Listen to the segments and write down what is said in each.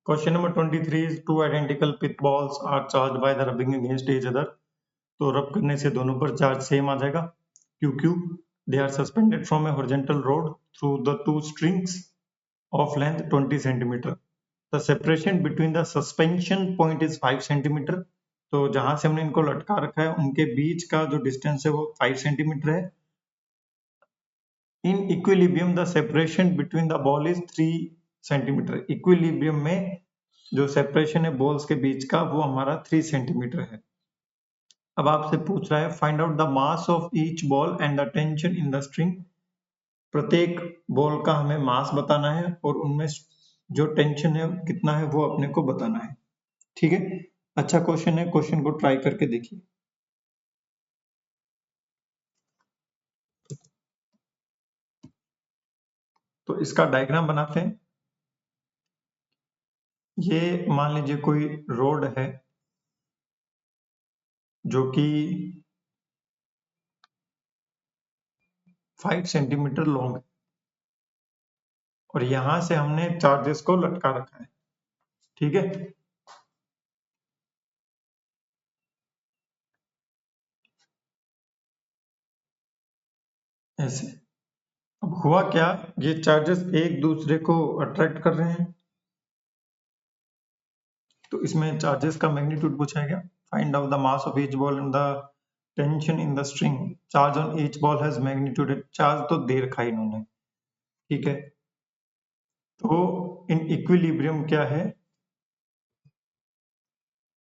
Question number 23 is two identical pith balls are charged by the rubbing against each other. तो रब करने से दोनों पर चार्ज सेम आ जाएगा. QQ. They are suspended from a horizontal rod through the two strings of length 20 centimeter. The separation between the suspension point is 5 centimeter. तो जहां से हमने इनको लटका रखा है उनके बीच का जो डिस्टेंस है वो 5 सेंटीमीटर है. In equilibrium the separation between the ball is 3 centimetre. Equilibrium में जो सेपरेशन है बॉल्स के बीच का वो हमारा 3 सेंटीमीटर है. अब आपसे पूछ रहा है find out the mass of each ball and the tension in the string. प्रत्येक बॉल का हमें मास बताना है और उनमें जो टेंशन है कितना है वो अपने को बताना है. ठीक है, अच्छा क्वेश्चन है, क्वेश्चन को ट्राई करके देखिए. तो इसका डायग्राम बनाते हैं. ये मान लीजिए कोई रोड है जो कि 5 सेंटीमीटर लॉन्ग है और यहां से हमने चार्जेस को लटका रखा है. ठीक है, ऐसे. अब हुआ क्या, ये चार्जेस एक दूसरे को अट्रैक्ट कर रहे हैं. तो इसमें चार्जेस का मैग्नीट्यूड पूछा गया. Find out the mass of each ball and the tension in the string. Charge on each ball has magnitude. Charge तो दे रखा है इन्होंने. ठीक है, तो इन इक्विलिब्रियम क्या है,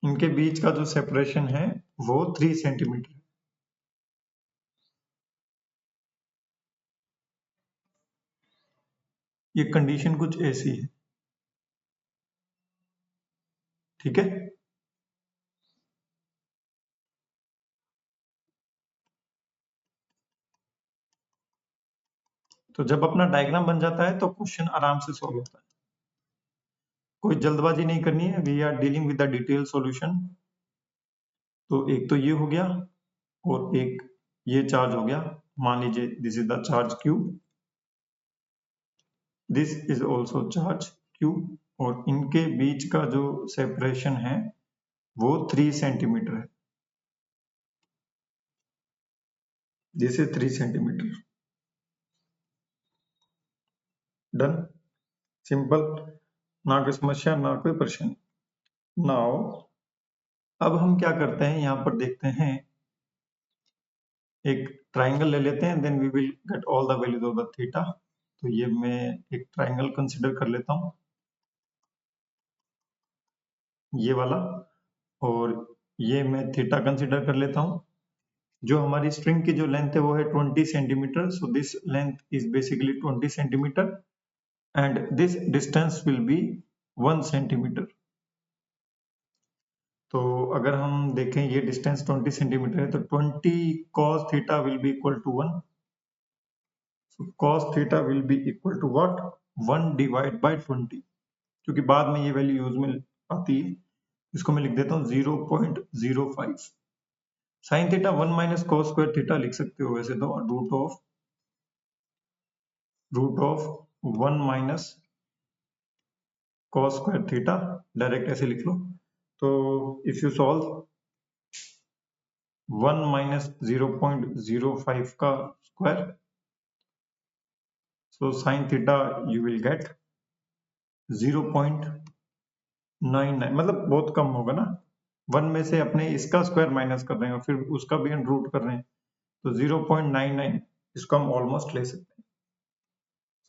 इनके बीच का जो सेपरेशन है वो 3 सेंटीमीटर. ये कंडीशन कुछ ऐसी है. ठीक है, तो जब अपना डायग्राम बन जाता है तो क्वेश्चन आराम से सॉल्व होता है. कोई जल्दबाजी नहीं करनी है. We are dealing with the detail solution. तो एक तो ये हो गया और एक ये चार्ज हो गया. मान लीजिए this is the charge Q, this is also charge Q और इनके बीच का जो सेपरेशन है वो 3 सेंटीमीटर है. This is 3 centimetre. Done, simple, ना कोई समस्या ना कोई परेशानी. नाउ अब हम क्या करते हैं, यहां पर देखते हैं एक ट्राइंगल ले लेते हैं. Then we will get all the values of the theta. तो ये मैं एक ट्राइंगल कंसीडर कर लेता हूं, ये वाला, और ये मैं थीटा कंसीडर कर लेता हूं. जो हमारी स्ट्रिंग की जो लेंथ है वो है 20 centimetre. So this length is basically 20 centimetre and this distance will be 1 centimetre. तो अगर हम देखें ये डिस्टेंस 20 सेंटीमीटर है तो 20 cos theta will be equal to 1. So cos theta will be equal to what? 1 divide by 20. क्योंकि बाद में ये वैल्यू यूज में आती है, इसको मैं लिख देता हूँ 0.05. Sine theta 1 minus cos square theta लिख सकते हो वैसे तो, root of 1 minus cos square theta, direct ऐसे लिख लो. तो इफ यू सॉल्व 1 माइनस 0.05 का square, so sin theta you will get 0.99. मतलब बहुत कम होगा ना. 1 में से अपने इसका स्क्वायर माइनस कर रहे हैं और फिर उसका भी हम रूट कर रहे हैं, तो 0.99 इसको हम ऑलमोस्ट ले सकते हैं.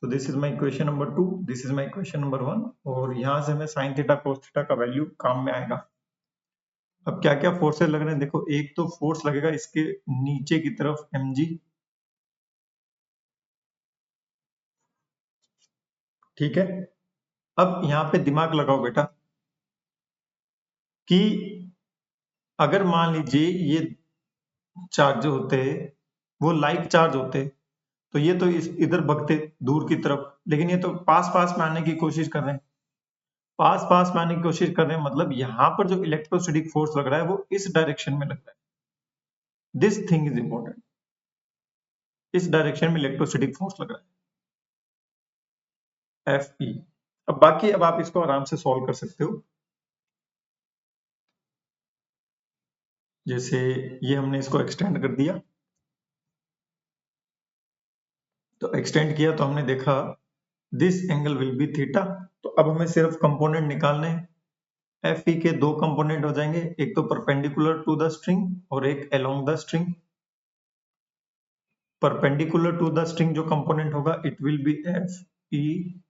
So this is my equation number 2, this is my equation number 1 और यहां से हमें sin थीटा cos थीटा का वैल्यू काम में आएगा. अब क्या क्या फोर्सेस लग रहे हैं देखो. एक तो फोर्स लगेगा इसके नीचे की तरफ mg. ठीक है, अब यहाँ पे दिमाग लगाओ बेटा कि अगर मान लीजिए ये चार्ज जो होते हैं वो लाइक चार्ज होते हैं तो ये तो इधर भगते दूर की तरफ, लेकिन ये तो पास पास में आने की कोशिश कर रहे हैं. पास पास में आने की कोशिश कर रहे हैं मतलब यहां पर जो इलेक्ट्रोस्टैटिक फोर्स लग रहा है वो इस डायरेक्शन में लग रहा है. This thing is important. इस डायरेक्शन में इलेक्ट्रोस्टैटिक फोर्स लग रहा है, Fe. अब आप इसको आराम से सॉल्व कर सकते हो। जैसे ये हमने इसको एक्सटेंड कर दिया, तो एक्सटेंड किया तो हमने देखा this angle will be theta. तो अब हमें सिर्फ कंपोनेंट निकालने हैं। एफ ई के दो कंपोनेंट हो जाएंगे, एक तो परपेंडिकुलर टू द स्ट्रिंग और एक along the string. Perpendicular to the string जो कंपोनेंट होगा it will be F E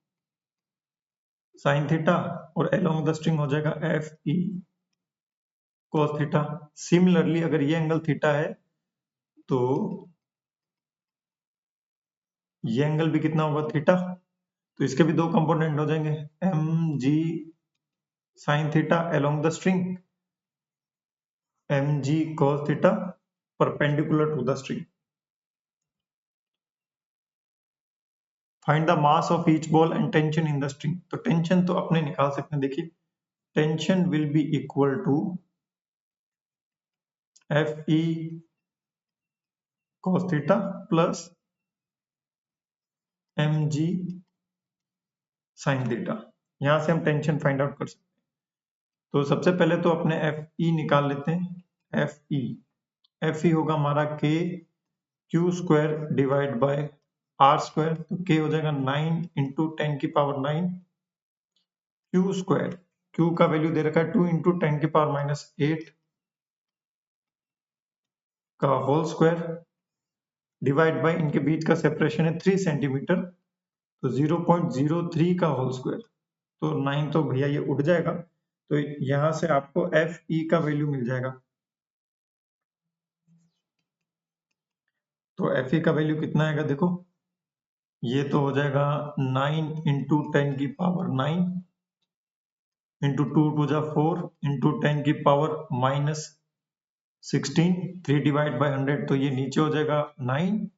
sine theta, और अलोंग द स्ट्रिंग हो जाएगा F E cos theta. Similarly अगर ये एंगल थीटा है तो ये एंगल भी कितना होगा, थीटा। तो इसके भी दो कंपोनेंट हो जाएंगे, M G sine theta along the string, M G cos theta perpendicular to the string. Find the mass of each ball and tension in the string. तो टेंशन तो अपने निकाल सकते हैं, देखिए tension will be equal to F E cos theta plus M G sine theta. यहां से हम टेंशन फाइंड आउट कर सकते हैं। तो सबसे पहले तो अपने एफ ई निकाल लेते हैं। एफ ई होगा हमारा K Q square divide by R square. तो के हो जाएगा 9 इंटू 10⁻⁹ क्यू स्क्वायर, क्यू का वैल्यू दे रखा है 2 इंटू 10⁻⁸ का होल स्क्वायर डिवाइड बाय इनके बीच का सेपरेशन है 3 सेंटीमीटर, तो 0.03 का होल स्क्वायर। तो 9 तो भैया ये उठ जाएगा, तो यहां से आपको एफ ई का वैल्यू मिल जाएगा। तो एफ ई का वैल्यू कितना आएगा, देखो ये तो हो जाएगा 9 इंटू 10⁻⁹ इंटू 2 टू जा 4 इंटू 10⁻⁻16, 3 डिवाइड बाय 100, तो ये नीचे हो जाएगा 9,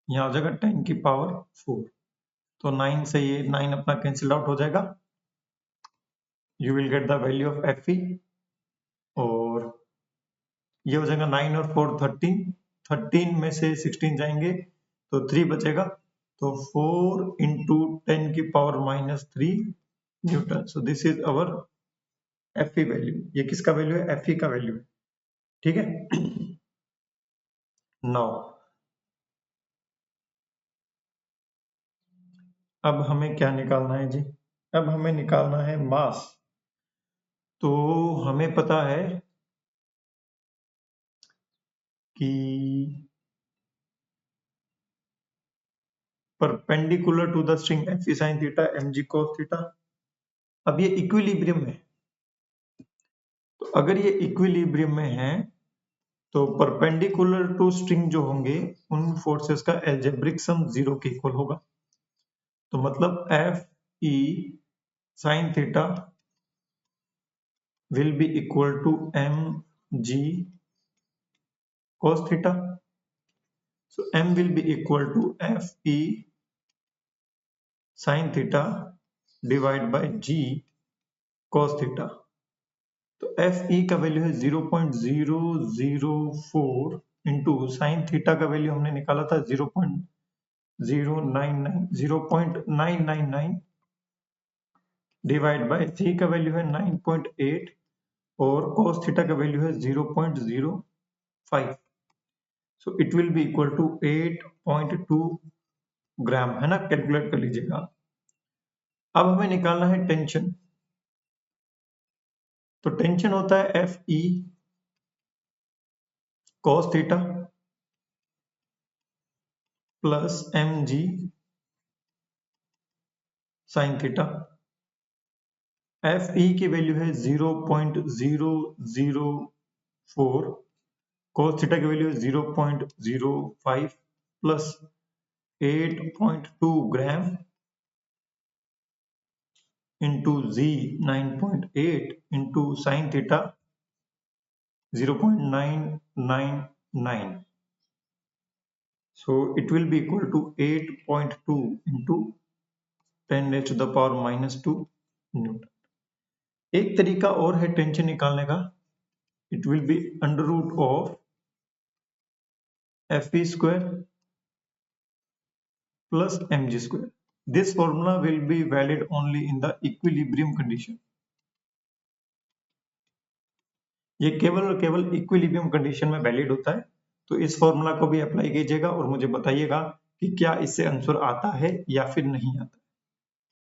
यहाँ हो जाएगा 10⁻⁴। तो 9 से ये 9 अपना कैंसिल आउट हो जाएगा। You will get the value of F ई, और ये हो जाएगा 9 और 4 13, 13 में से 16 जाएंगे तो 3 बचेगा, तो 4 into 10⁻⁻3 Newton. So this is our F E value. ये किसका वैल्यू है, एफ ई का वैल्यू है, ठीक है। नाउ अब हमें क्या निकालना है जी, अब हमें निकालना है मास। तो हमें पता है कि perpendicular to the string F E sine theta M G cos theta. अब ये इक्विलिब्रियम में, तो अगर ये इक्विलिब्रियम में है तो परपेंडिकुलर टू स्ट्रिंग जो होंगे उन फोर्सेस का एल्जेब्रिक सम 0 के इक्वल होगा। तो मतलब F E sine theta will be equal to mg cos theta. So m will be equal to fe sin theta divided by g cos theta. तो fe का वैल्यू है 0.004 into sine theta का value हमने निकाला था 0.099 divide by जी का value है 9.8 और cos थीटा का वैल्यू है 0.05। So it will be equal to 8.2 gram, है ना, कैलकुलेट कर लीजिएगा। अब हमें निकालना है टेंशन। तो टेंशन होता है F E cos theta plus M G sine theta. F E की वैल्यू है 0.004, cos थीटा की वैल्यू है 0.05 plus 8.2 gram into G 9.8 into sine theta 0.999. So it will be equal to 8.2 into 10 raised to the power minus 2 newton. एक तरीका और है tension निकालने का, it will be under root of F E square plus M G square. This formula will be valid only in the equilibrium condition. ये केवल और केवल इक्विलिब्रियम कंडीशन में वैलिड होता है। तो इस फॉर्मूला को भी अप्लाई कीजिएगा और मुझे बताइएगा कि क्या इससे आंसर आता है या फिर नहीं आता।